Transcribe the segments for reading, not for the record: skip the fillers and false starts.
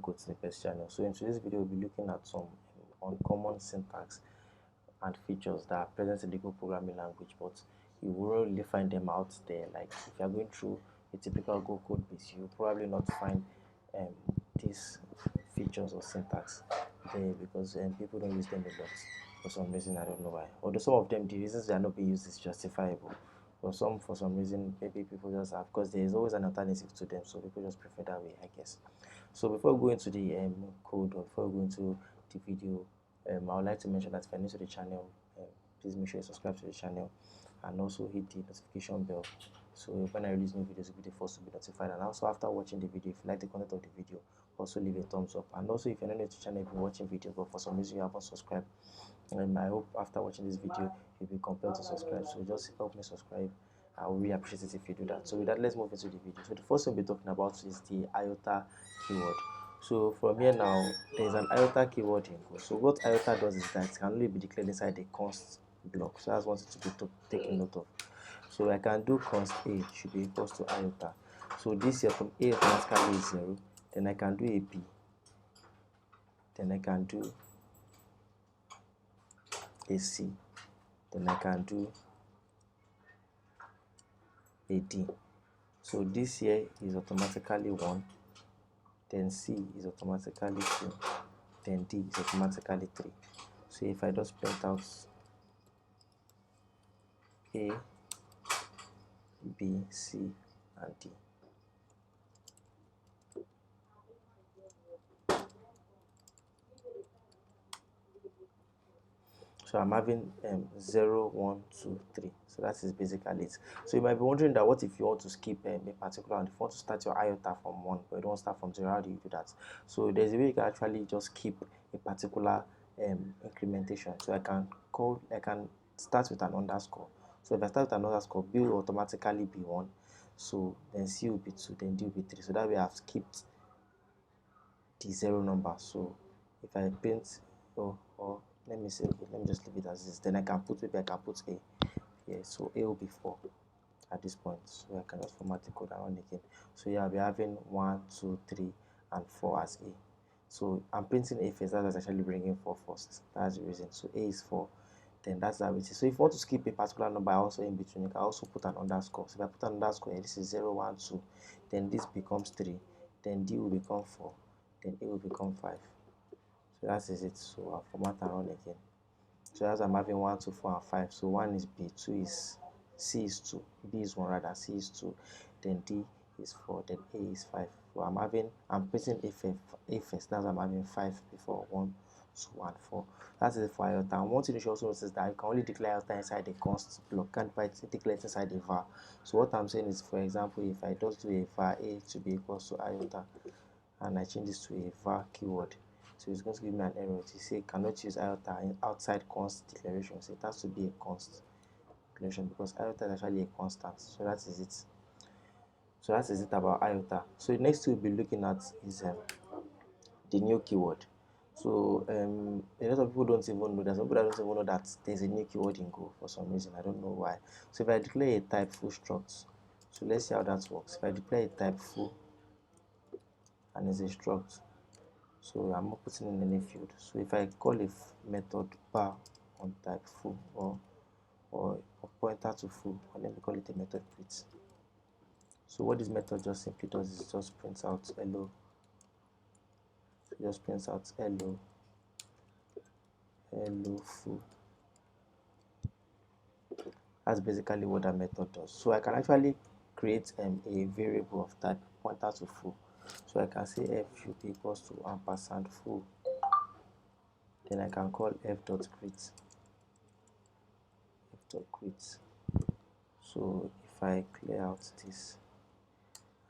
Code Snippets channel. So in today's video, we'll be looking at some uncommon syntax and features that are present in the Go programming language, but you will really find them out there. Like if you're going through a typical Go code base, you'll probably not find these features or syntax there because people don't use them a lot for some reason. I don't know why. Although some of them, the reasons they are not being used is justifiable. But some, for some reason, maybe people just have, because there is always an alternative to them, so people just prefer that way, I guess. So before we go into the code, or before we go into the video, I would like to mention that if you're new to the channel, please make sure you subscribe to the channel and also hit the notification bell. So when I release new videos, you'll be the first to be notified. And also after watching the video, if you like the content of the video, also leave a thumbs up. And also if you're not new to the channel, if you're watching videos but for some reason you haven't subscribed, I hope after watching this video you'll be compelled to subscribe. So just help me subscribe. I will really appreciate it if you do that. So with that, let's move into the video. So the first thing we'll be talking about is the IOTA keyword. So from here now, there's an IOTA keyword in Go. So what IOTA does is that it can only be declared inside a const block. So that's one thing to be taken note of. So I can do const a should be equals to IOTA. So this here from a automatically is 0. Then I can do a b. Then I can do a c. Then I can do a d. So this here is automatically 1. Then c is automatically 2. Then d is automatically 3. So if I just print out a, b, c, and d. So I'm having 0, 1, 2, 3. So that is basically it. So you might be wondering that what if you want to skip a particular, and if you want to start your IOTA from 1, but you don't start from 0, how do you do that? So there's a way you can actually just keep a particular incrementation. So I can start with an underscore. So if I start with an underscore, B will automatically be 1. So then C will be 2, then D will be 3. So that way I've skipped the 0 number. So if I print or let me just leave it as is. Then maybe I can put a. Yeah, so a will be 4 at this point. So I can just format the code and run again. So yeah, I'll be having 1, 2, 3, and 4 as a. So I'm printing a first. That's actually bringing 4 first. That's the reason. So a is 4. Then that's how it is. So if you want to skip a particular number also in between, you can also put an underscore. So if I put an underscore here, this is 0, 1, 2. Then this becomes 3. Then D will become 4. Then A will become 5. So that is it. So I'll format and run again. So as I'm having 1, 2, 4, and 5. So 1 is B, 2 is C is 2, B is 1 rather, C is 2, then D is 4, then A is 5. So I'm putting A first. That's I'm having 5 before 1, 2, and 4. That is it for IOTA. And one thing you should also notice is that you can only declare IOTA inside the const block, can't declare it inside the var. So what I'm saying is, for example, if I just do a var A to be equals to IOTA, and I change this to a var keyword, so it's going to give me an error. To say cannot use IOTA outside const declaration. So it has to be a const declaration because IOTA is actually a constant. So that is it. So that is it about IOTA. So the next thing we'll be looking at is the new keyword. So a lot of people don't even know that. Some people don't even know that there's a new keyword in Go for some reason. I don't know why. So if I declare a type full struct, so let's see how that works. If I declare a type full and it's a struct, so I'm not putting in any field. So if I call a method bar on type full or pointer to full, and then we call it a method print. So what this method just simply does is just prints out hello. So it just prints out hello full. That's basically what that method does. So I can actually create a variable of type pointer to full. So I can say f should be equals to ampersand full. Then I can call f.greet. So if I clear out this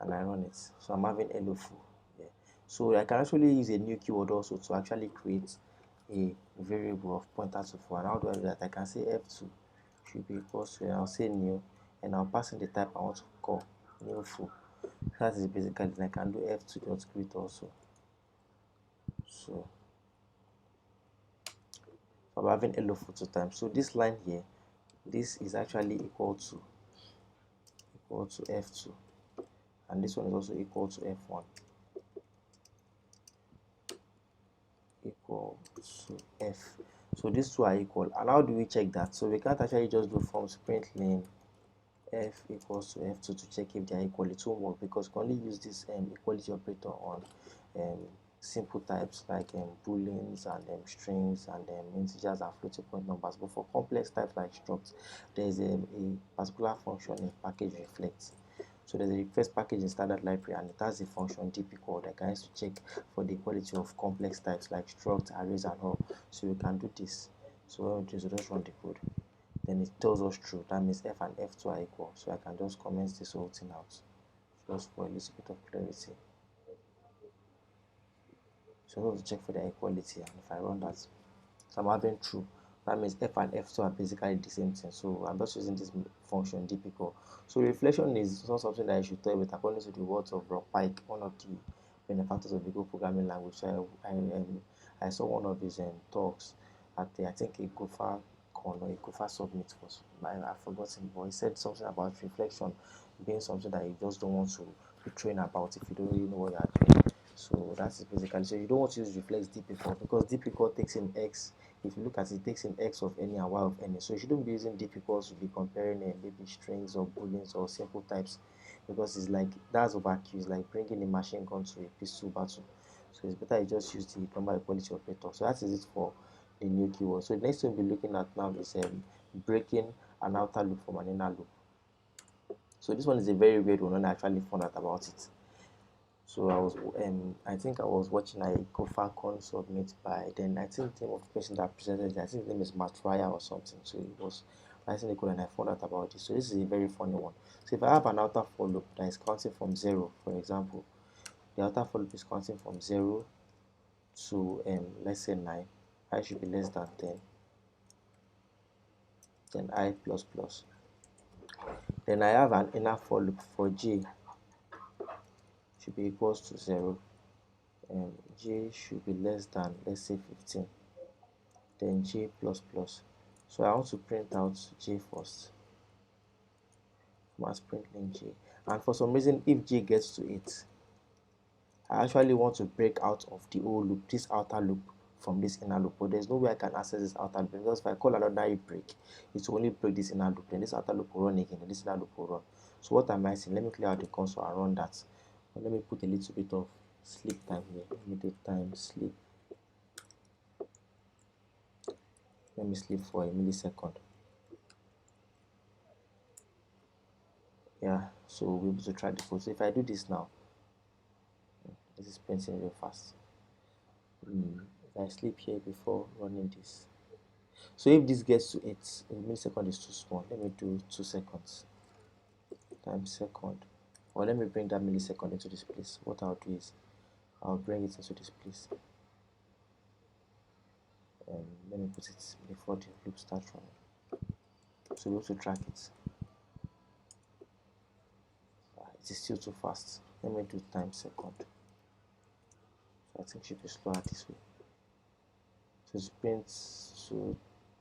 and I run it, so I'm having hello full. Yeah. So I can actually use a new keyword also to actually create a variable of pointer to full. And how do I do that? I can say f2 should be equals to, and I'll say new, and I'll pass in the type I want to call new full. That is basically, and I can do f2.greet also. So I'm having hello full 2 times. So this line here, this is actually equal to f2, and this one is also equal to f1. equal to f. So these two are equal. And how do we check that? So we can't actually just do from println f equals to f2 to check if they are equal. It won't work because we can only use this equality operator on simple types like booleans and strings and integers and floating point numbers. But for complex types like structs, there is a particular function in package reflect. So there's a first package in standard library and it has a function dpcall that can use to check for the equality of complex types like struct, arrays and all. So we can do this. So when we do, so just run the code. Then it tells us true. That means f and f2 are equal. So I can just comment this whole thing out just for a little bit of clarity. So I'm going to check for the equality, and if I run that, so I'm having true. That means f and f2 are basically the same thing. So I'm just using this function dpcall. So reflection is not something that I should tell you, but according to the words of Rob Pike, one of the benefactors of the Go programming language. So I saw one of his talks at the, I think a GOFA con or a GOFA summit was, I've forgotten, but he said something about reflection being something that you just don't want to be trained about if you don't really know what you're doing. So that's basically, so you don't want to use reflex dpcall because dpcall takes in x. If you look at it, it takes in x of any and y of any. So you shouldn't be using dpcalls to be comparing maybe strings or booleans or simple types, because it's like that's overkill. It's like bringing a machine gun to a pistol battle. So it's better you just use the number equality operator. So that is it for the new keyword. So the next thing we'll be looking at now is breaking an outer loop from an inner loop. So this one is a very weird one, and I actually found out about it. So I think I was watching a GoFacon submit by, then I think the name of the person that presented it, I think his name is Matraya or something. So he was writing the code and I found out about this. So this is a very funny one. So if I have an outer for loop that is counting from 0, for example, the outer for loop is counting from 0 to let's say 9, I should be less than 10, then I plus plus. Then I have an inner for loop for j should be equals to 0, j should be less than, let's say, 15, then j plus plus. So I want to print out j first. Must print in j, and for some reason if j gets to 8, I actually want to break out of the whole loop, this outer loop, from this inner loop, but there's no way I can access this outer loop because if I call another break, it will only break this inner loop, then this outer loop will run again, and this inner loop will run. So what am I saying? Let me clear out the console and run that. But let me put a little bit of sleep time here. Let me do time sleep. Let me sleep for a millisecond. Yeah, so we'll be able to try the code. So if I do this now, this is printing real fast. If I sleep here before running this. So if this gets to 8, a millisecond is too small. Let me do 2 seconds times second. Or let me bring that millisecond into this place. What I'll do is I'll bring it into this place. Let me put it before the loop starts running. So we'll also track it. It is still too fast. Let me do times second. So I think it should be slower this way. So it's print 2,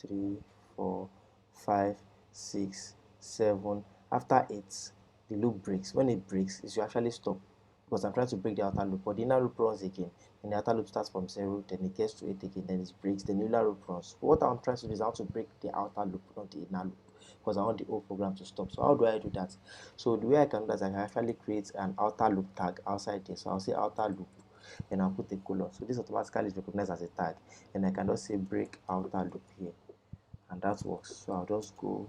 3, 4, 5, 6, 7. After 8, the loop breaks. When it breaks, it should actually stop because I'm trying to break the outer loop, but the inner loop runs again. And the outer loop starts from 0, then it gets to 8 again, then it breaks, then the inner loop runs. So what I'm trying to do is I want to break the outer loop, not the inner loop, because I want the whole program to stop. So how do I do that? So the way I can do that is I can actually create an outer loop tag outside there. So I'll say outer loop, and I'll put a colon. So this automatically is recognized as a tag, and I can just say break outer loop here, and that works. So I'll just go,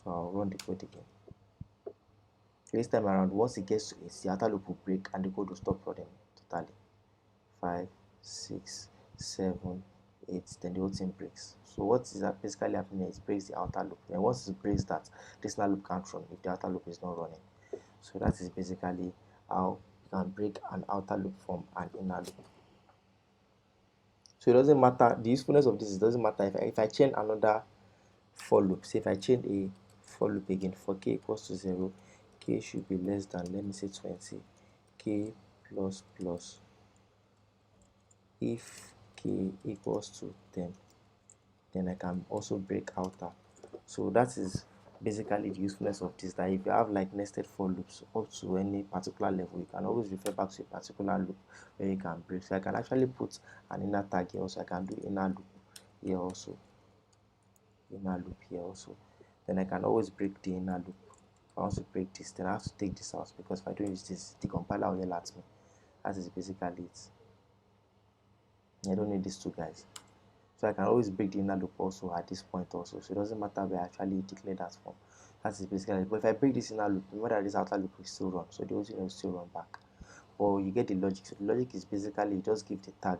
so I'll run the code again. This time around, once it gets to 8, the outer loop will break and the code will stop running totally. 5, 6, 7, 8, then the whole thing breaks. So what is that basically happening is it breaks the outer loop. And once it breaks that, this inner loop can't run if the outer loop is not running. So that is basically how you can break an outer loop from an inner loop. So it doesn't matter, the usefulness of this, it doesn't matter if I chain another for loop. Say if I chain a for loop again for k equals to 0, k should be less than, let me say 20, k plus plus. If k equals to 10, then I can also break outer. So that is basically the usefulness of this, that if you have like nested for loops up to any particular level, you can always refer back to a particular loop where you can break. So I can actually put an inner tag here also. I can do inner loop here also, inner loop here also. Then I can always break the inner loop. If I want to break this, then I have to take this out, because if I don't use this, the compiler will yell at me. That is basically it. I don't need these two guys. So I can always break the inner loop also at this point also. So it doesn't matter where I actually declare that from. That is basically it. But if I break this inner loop, remember that this outer loop will still run. So the whole thing will still run back. Or you get the logic. So the logic is basically you just give the tag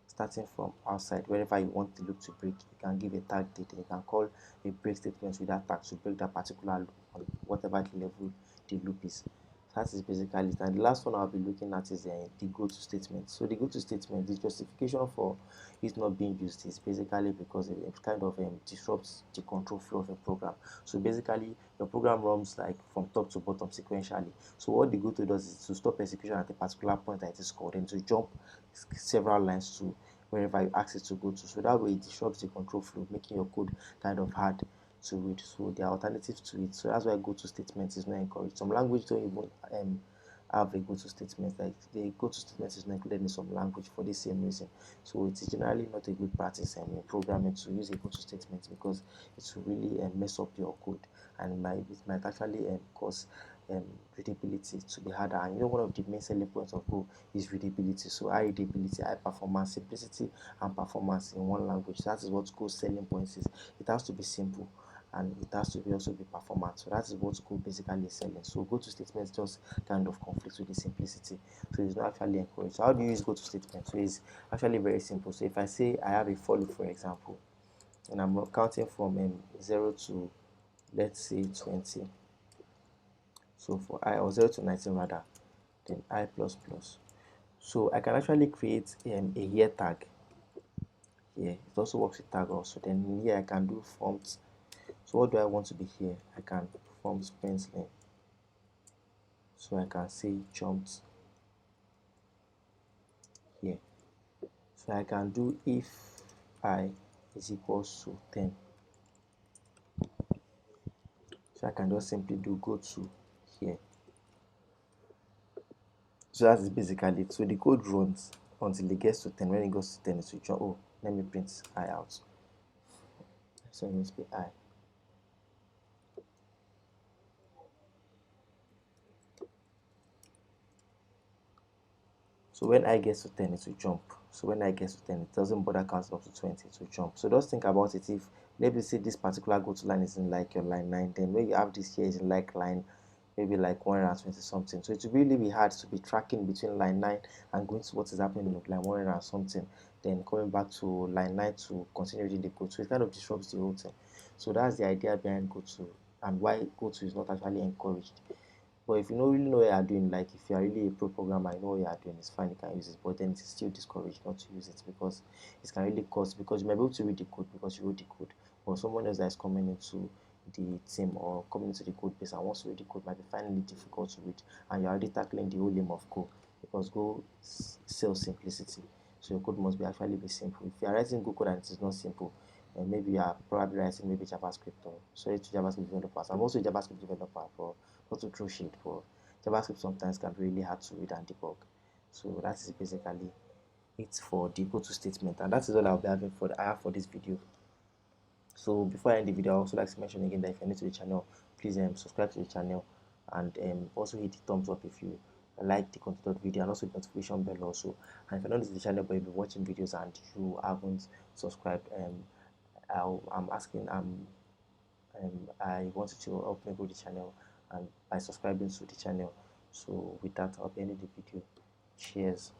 starting from outside. Wherever you want the loop to break, you can give a tag date. You can call a break statement with that tag to break that particular loop on whatever the level the loop is. So that is basically it. And the last one I'll be looking at is the go to statement. So the go to statement, the justification for it not being used is basically because it kind of disrupts the control flow of a program. So basically, your program runs like from top to bottom sequentially. So what the go to does is to stop execution at a particular point that it is called, and to jump several lines to wherever you ask it to go to. So that way it disrupts the control flow, making your code kind of hard to read. So there are alternatives to it. So that's why go to statement is not encouraged. Some language don't even have a go to statement. Like the go to statement is not included in some language for the same reason. So it is generally not a good practice in programming to use a go to statement, because it will really mess up your code, and it might actually cause um, readability to be harder. And you know, one of the main selling points of Go is readability. So high readability, high performance, simplicity, and performance in one language. That is what Go's selling points is. It has to be simple, and it has to be also be performant. So that is what Go basically is selling. So go to statements just kind of conflicts with the simplicity. So it's not actually encouraged. So how do you use go to statements? So it's actually very simple. So if I say I have a for loop, for example, and I'm counting from 0 to, let's say, 20. So for I, or 0 to 19 rather, then I plus plus. So I can actually create a here tag here. It also works with tag also. Then here I can do forms. So what do I want to be here? I can forms penciling. So I can say jumped here. So I can do if I is equals to 10. So I can just simply do go to here. So that is basically it. So the code runs until it gets to 10. When it goes to 10, it will jump. Oh, let me print I out. So it must be I. So when I gets to 10, it will jump. So when I gets to 10, it doesn't bother counting up to 20, it will jump. So just think about it. If, let me say, this particular go to line is in like your line 9, then when you have this here is in like line maybe like 120 something. So it will really be hard to be tracking between line 9 and going to what is happening in line 100 and something, then coming back to line 9 to continue reading the code. So it kind of disrupts the whole thing. So that's the idea behind go to, and why go to is not actually encouraged. But if you don't really know what you are doing, like if you are really a pro programmer, you know what you are doing, it's fine, you can use it. But then it's still discouraged not to use it, because it can really cause, because you might be able to read the code because you wrote the code, but someone else that is coming into the team or coming into the code base and wants to read the code might be finding it difficult to read, and you're already tackling the whole aim of Go, because Go sells simplicity. So your code must be actually be simple. If you are writing Go code and it is not simple, and maybe you are probably writing maybe JavaScript, or sorry to JavaScript developers. I'm also a JavaScript developer, but not to throw shade, but JavaScript sometimes can be really hard to read and debug. So that is basically it for the go-to statement, and that is all I'll be having for I have for this video. So before I end the video, I also like to mention again that if you're new to the channel, please subscribe to the channel, and also hit the thumbs up if you like the content of the video, and also the notification bell also. And if you're not new to the channel but you've been watching videos and you haven't subscribed, I'm asking I wanted to help me grow the channel, and by subscribing to the channel. So with that, I'll be ending the video. Cheers.